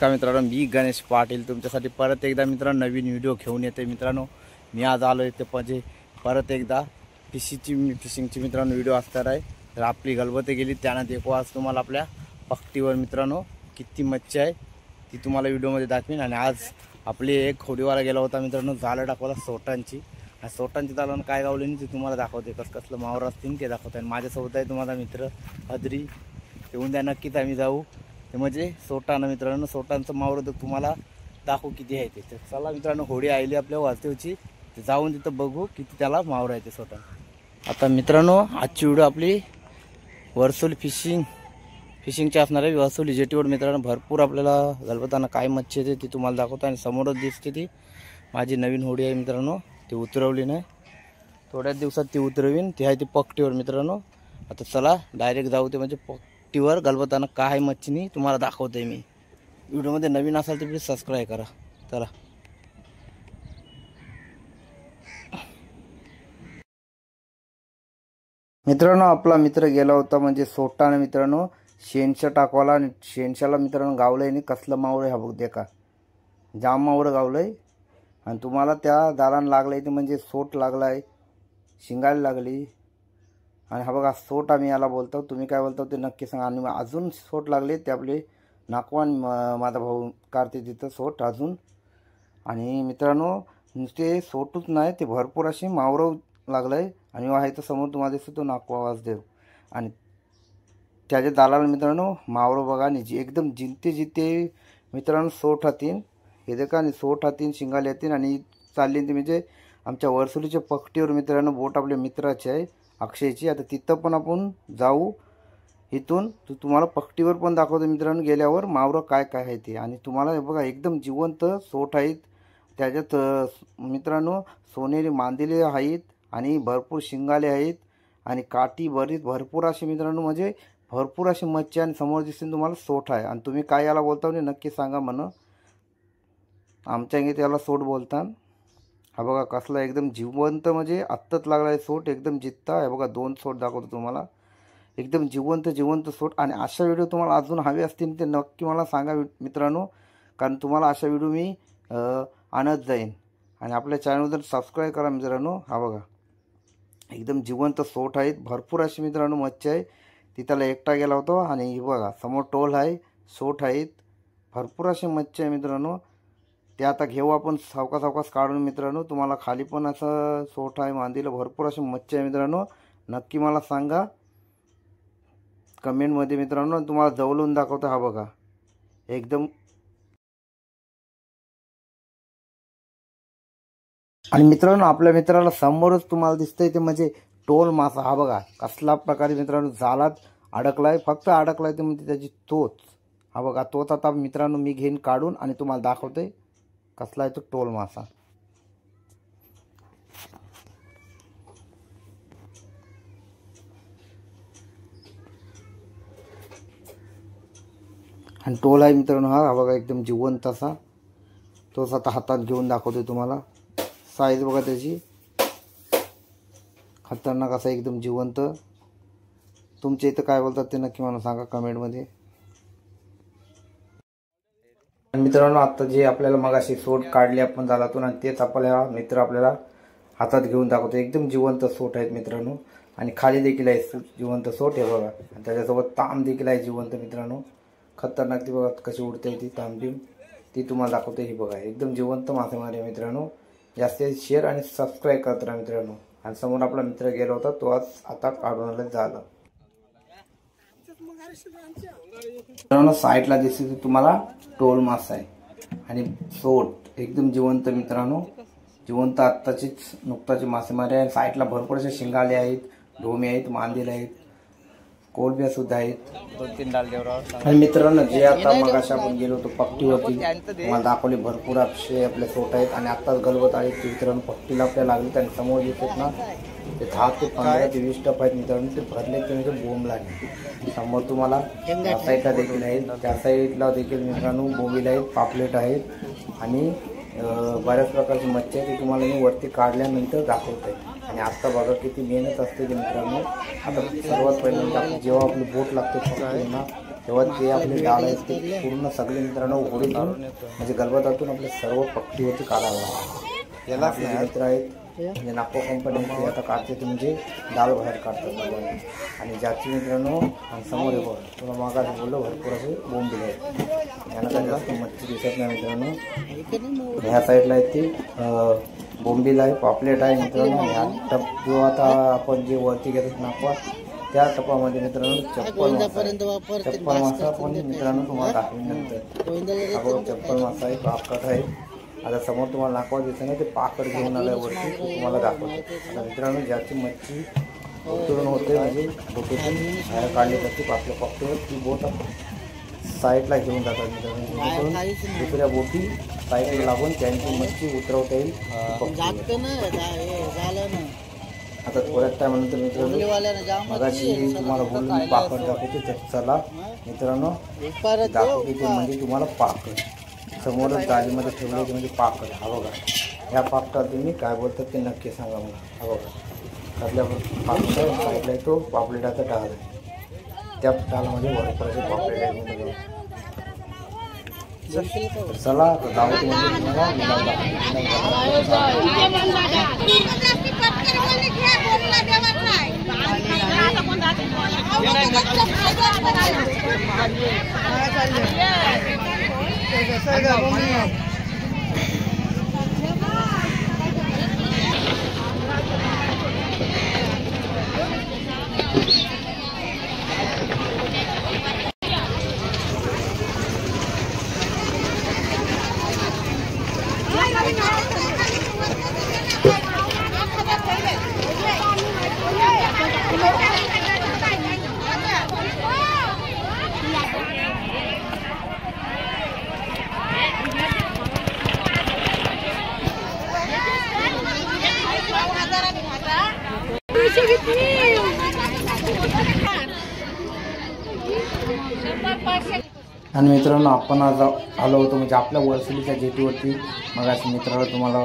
नमस्कार मित्रांनो, मी गणेश पाटील तुमच्यासाठी परत एकदा मित्रांनो नवीन व्हिडिओ घेऊन येते। मित्रांनो मी आज आलो इथे म्हणजे परत एकदा फिशिंगची मित्रांनो व्हिडिओ असणार आहे। तर आपली गलबते गेली त्यानं देखो आज तुम्हाला आपल्या पट्टीवर मित्रांनो किती मच्छी आहे ती तुम्हाला व्हिडिओमध्ये दाखवीन। आणि आज आपली एक खोडीवाला गेला होता मित्रांनो, जाळं टाकवला सोटांची। आणि सोटांची जाळं काय गावली ते तुम्हाला दाखवते, कसलं मावर असतील ते दाखवते। आणि माझ्यासोबत आहे तुम्हाला मित्र हदरी, येऊन द्या नक्कीच आम्ही जाऊ। ते म्हणजे सोटानं मित्रांनो, सोटांचं मावर तर तुम्हाला दाखवू किती आहे ते। चला मित्रांनो, होडी आली आपल्या वाचतेवची, ते जाऊन तिथं बघू किती त्याला मावर आहे ते सोटा। आता मित्रांनो आजची व्हिडिओ आपली वर्सोली फिशिंगची असणार आहे। वर्सोली जेटीवर मित्रांनो भरपूर आपल्याला गलबताना काय मच्छी येते ती तुम्हाला दाखवतो। आणि समोरच दिसते ती माझी नवीन होडी आहे मित्रांनो, ती उतरवली नाही, थोड्याच दिवसात ती उतरवीन। ती आहे ती पट्टीवर मित्रांनो। आता चला डायरेक्ट जाऊ ते म्हणजे पट्टीवर गलबताना काय मच्छी तुम्हाला दाखवते मी। व्हिडिओमध्ये नवीन असाल तर प्लीज सबस्क्राईब करा। चला मित्रांनो, आपला मित्र गेला होता म्हणजे सोटाने मित्रांनो शेणशा टाकवाला। आणि शेणशाला मित्रांनो गावलंय नाही, कसलं मावळ आहे हा बघ, देखा जाम मावळ गावलंय। आणि तुम्हाला त्या दारान लागलंय ते म्हणजे सोट लागलाय, शिंगायला लागली। आणि हा बघा सोट आम्ही याला बोलतो, तुम्ही काय बोलता ते नक्की सांगा। आणि अजून सोट लागले ते आपले नाकवान माझा भाऊ काढते तिथं सोट अजून। आणि मित्रांनो नुसते सोटच नाही, ते भरपूर अशी मावरं लागलंय। आणि आहे तर समोर तुम्हाला दिसतो तो नाकवा वाजदेव। आणि त्याच्या दालाला मित्रांनो मावरं बघा, आणि एकदम जिंते मित्रांनो सोट हातीन, हे देखा आणि सोट हातीन शिंगाले हातीन। आणि चालली ती म्हणजे आमच्या वर्सोलीच्या पट्टीवर मित्रांनो, बोट आपल्या मित्राची आहे अक्षयची। आता तिथं पण आपण जाऊ, इथून तुम्हाला पट्टीवर पण दाखवतो मित्रांनो गेल्यावर मावरं काय काय आहे ते। आणि तुम्हाला बघा एकदम जिवंत सोट आहेत त्याच्यात मित्रांनो, सोनेरी मांदिले आहेत आणि भरपूर शिंगाले आहेत आणि काठी बरीच भरपूर अशी मित्रांनो, म्हणजे भरपूर अशी मच्छी। आणि समोर दिसतील तुम्हाला सोट आहे। आणि तुम्ही काय याला बोलता म्हणजे नक्की सांगा म्हणा, आमच्या इथे त्याला सोट बोलतात। हा बघा कसला एकदम जिवंत म्हणजे आत्ताच लागला आहे सोट, एकदम जित्ता आहे बघा। 2 सोट दाखवतो तुम्हाला, एकदम जिवंत सोट। आणि अशा व्हिडिओ तुम्हाला अजून हवे असतील ते नक्की मला सांगा मित्रांनो, कारण तुम्हाला अशा व्हिडिओ मी आणत जाईन। आणि आपल्या चॅनलवर सबस्क्राईब करा मित्रांनो। हा बघा एकदम जिवंत सोट आहेत, भरपूर अशी मित्रांनो मच्छी आहे। तिथला एकटा गेला होतो। आणि बघा समोर टोल आहे, सोट आहेत, भरपूर अशी मच्छी आहे मित्रांनो। ते आता घेऊ आपण सावकाश काढून मित्रांनो। तुम्हाला खाली पण असं सोट आहे मांदीला, भरपूर अशी मच्छी आहे मित्रांनो। नक्की मला सांगा कमेंटमध्ये मित्रांनो, तुम्हाला जवळून दाखवतो। हा बघा एकदम। आणि मित्रांनो आपल्या मित्राला समोरच तुम्हाला दिसतंय ते म्हणजे टोल मासा। हा बघा कसला प्रकारे मित्रांनो जाळात अडकलाय, फक्त अडकलाय ते म्हणजे त्याची तोच। हा बघा तोच आता मित्रांनो मी घेईन काढून आणि तुम्हाला दाखवतोय कसला आहे तो टोल मासा। आणि टोल आहे मित्रांनो हा बघा एकदम जिवंत असा, तोच आता हातात घेऊन दाखवतोय तुम्हाला। साईज बघा त्याची खतरनाक असा एकदम जिवंत। तुमच्या इथं काय बोलतात ते नक्की मला सांगा कमेंटमध्ये। मित्रांनो आता जे आपल्याला मगाशी सोट काढली आपण जाळातून, आणि तेच आपल्या मित्र आपल्याला हातात घेऊन दाखवतो। एकदम जिवंत सोट आहेत मित्रांनो। आणि खाली देखील आहे जिवंत सोट, हे बघा। आणि त्याच्यासोबत ताम देखील आहे जिवंत मित्रांनो, खतरनाक। ती बघा कशी उडते ती तांबडी, ती तुम्हाला दाखवते। ही बघा एकदम जिवंत मासेमारी मित्रांनो। जास्तीत शेअर आणि सबस्क्राईब करत राहा मित्रांनो। आणि समोर आपला मित्र गेला होता तो आज आता काढून झालं मित्रांनो। साईडला दिसते तुम्हाला टोल मासा आहे आणि सोट एकदम जिवंत मित्रांनो, जिवंत आत्ताचीच नुकताची मासेमारी आहे। साईडला भरपूर असे शिंगाले आहेत, ढोमे आहेत, मांदिले आहेत, कोलब्या सुद्धा आहेत। 2-3 डाल देवरावर। आणि मित्रांनो जे आता मगाशी आपण गेलो होतो पट्टीवरती, मला दाखवले भरपूर असे आपले सोट आहेत। आणि आत्ताच गलबत आहेत ते मित्रांनो पट्टीला आपल्याला लागले। आणि समोर दिसत ना ते 10 ते 15 ते 20 टप आहेत मित्रांनो, ते भरले ते म्हणजे बोंब लागले। समोर तुम्हाला त्या साईडला देखील आहेत, त्या साईडला देखील मित्रांनो बोंबील आहेत, पापलेट आहेत आणि बऱ्याच प्रकारची मच्छी आहे। ती तुम्हाला मी वरती काढल्यानंतर दाखवते। आणि आत्ता बघा किती मेहनत असते ते मित्रांनो। आता सर्वात पहिल्यांदा जेव्हा आपली बोट लागते पकडून तेव्हा ते आपले डाळ आहेत ते पूर्ण सगळे मित्रांनो होडीतून म्हणजे गलबतातून आपल्या सर्व पट्टीवरती काढावं लागतं. याला आपले मित्र आहेत म्हणजे नाको कंपनी ते आता काढते ते म्हणजे डाळ बाहेर काढतात. आणि ज्याची मित्रांनो आणि समोर हे बघ तुला मागा बोललो भरपूर असे बोंबील आहेत. यांना काही जास्त मच्छी दिसत नाही मित्रांनो. ह्या साईडला आहेत ती बोंबील आहे, पापलेट आहे मित्रांनो. ह्या टप जो आता आपण जे वरती घेतात नाकवा त्या टपामध्ये मित्रांनो चप्पल मासा पण मित्रांनो तुम्हाला दाखवल्यानंतर चप्पल मासा आहे, पापड आहे. आता समोर तुम्हाला नाकवा दिसतं ना ते पाकड घेऊन आल्यावरती तुम्हाला दाखवतो. आता मित्रांनो ज्याची मच्छी उतरून होते म्हणजे बोटीतून बाहेर काढली जाते आपल्या पट्टीवर ती बोट साईडला घेऊन जातात मित्रांनो. दुसऱ्या बोटी साईडला लागून त्यांची मच्छी उतरवता येईल. आता थोड्याच टायमानंतर मित्रांनो मगाशी तुम्हाला बोलून पाकड दाखवते तर चला मित्रांनो दाखवते म्हणजे तुम्हाला पाकड समोरच गाडीमध्ये ठेवले ते म्हणजे पाकड. हा बघा ह्या पाकडात तुम्ही काय बोलतात ते नक्की सांगा मला. हा बघा आपल्या पाकड साईडला तो पापलेटाचा डाळ आहे, त्या डाळामध्ये भरपूरचे पापलेट आहे. चला दावत म्हणजे आणि मित्रांनो आपण आज आलो होतो म्हणजे आपल्या वरसलीच्या जेटीवरती. मग अशी मित्राला तुम्हाला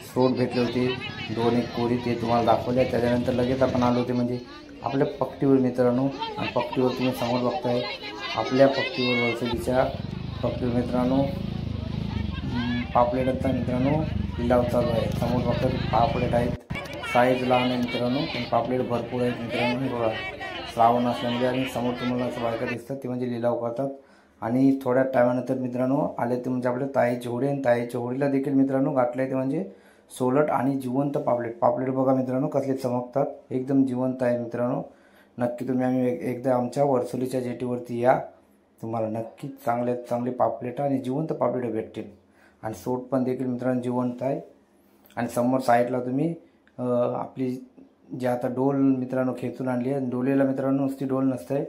सोड भेटली होती 2 एक कोरी ते तुम्हाला दाखवल्या. त्याच्यानंतर लगेच आपण आलो होते म्हणजे आपल्या पट्टीवर मित्रांनो. आणि पट्टीवर तुम्ही समोर बघताय आपल्या पट्टीवर वरसलीच्या पट्टीवर मित्रांनो पापलेटांचा मित्रांनो लिलाव चालू आहे. समोर बघता पापलेट आहेत, साईज लहान आहे मित्रांनो पण पापलेट भरपूर आहेत मित्रांनो. बघा श्रावण असल्यामुळे आणि समोर तुम्हाला असं बायका दिसतात ते म्हणजे लिलाव करतात. आणि थोड्या टायमानंतर मित्रांनो आले ते म्हणजे आपल्या ताईची होडी. आणि ताईच्या होडीला देखील मित्रांनो गाठले ते म्हणजे सोलट आणि जिवंत पापलेट. पापलेट बघा मित्रांनो कसले चमकतात, एकदम जिवंत आहे मित्रांनो. नक्की तुम्ही एकदा आमच्या वरसोलीच्या जेटीवरती या, तुम्हाला नक्की चांगले पापलेट आणि जिवंत पापलेट भेटतील. आणि सोट पण देखील मित्रांनो जिवंत आहे. आणि समोर साईडला तुम्ही आपली जी आता डोल मित्रांनो खेचून आणली आहे. डोलीला मित्रांनो नुसती डोल नसते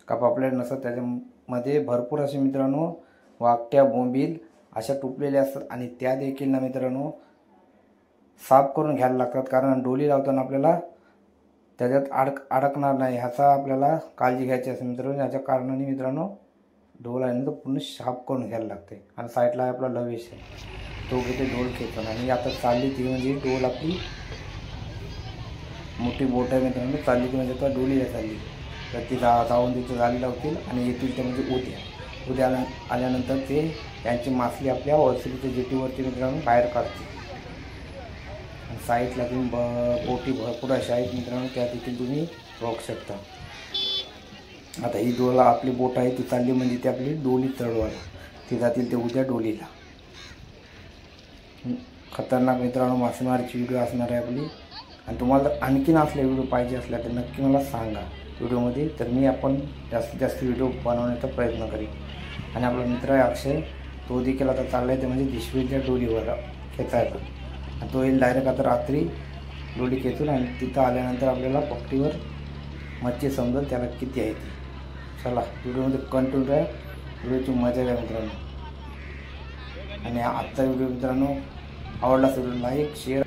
का पापलेट नसतात, त्याच्यामध्ये भरपूर असे मित्रांनो वाकट्या बोंबील अशा टुपलेल्या असतात. आणि त्या देखील ना मित्रांनो साफ करून घ्यायला लागतात, कारण डोली लावताना आपल्याला त्याच्यात अडकणार नाही ह्याचा आपल्याला काळजी घ्यायची असते मित्रांनो. याच्या कारणाने मित्रांनो डोल आहे ना तो पूर्ण साफ करून घ्यायला लागते. आणि साईडला आहे आपला लवेश आहे, तो घेते डोल खेचून. आणि आता चालली ती म्हणजे डोल आपली मोठी बोट आहे मित्रांनो. चालली ती म्हणजे आता डोलीला चालली तर ती जाऊन तिथं जाळी लावतील आणि येतील ते म्हणजे उद्या आल्यानंतर ते त्यांची मासली आपल्या वरसलीच्या जेटीवरती मित्रांनो बाहेर काढतील. आणि साईडला तुम्ही बोटी भरपूर अशा आहेत मित्रांनो, त्या देखील तुम्ही बघू शकता. आता ही डोला आपली बोट आहे ती चालली म्हणजे ती आपली डोली चढवायला, ती जातील ते उद्या डोलीला. खतरनाक मित्रांनो मासेमारीची व्हिडिओ असणार आहे आपली. आणि तुम्हाला आणखीन असले व्हिडिओ पाहिजे असल्या तर नक्की मला सांगा व्हिडिओमध्ये, तर मी आपण जास्तीत जास्त व्हिडिओ बनवण्याचा प्रयत्न करेन. आणि आपला मित्र आहे अक्षय, तो देखील आता चालला आहे ते म्हणजे दिशवीच्या डोलीवर खेचायला. आणि तो येईल डायरेक्ट आता रात्री डोली खेचून. आणि तिथं आल्यानंतर आपल्याला पट्टीवर मच्छी समजेल त्याला किती आहे ती. चला व्हिडिओमध्ये कंटिन्यू राहा, व्हिडिओची मजा घ्या मित्रांनो. आणि आजचा व्हिडिओ मित्रांनो आवडला असेल लाईक शेअर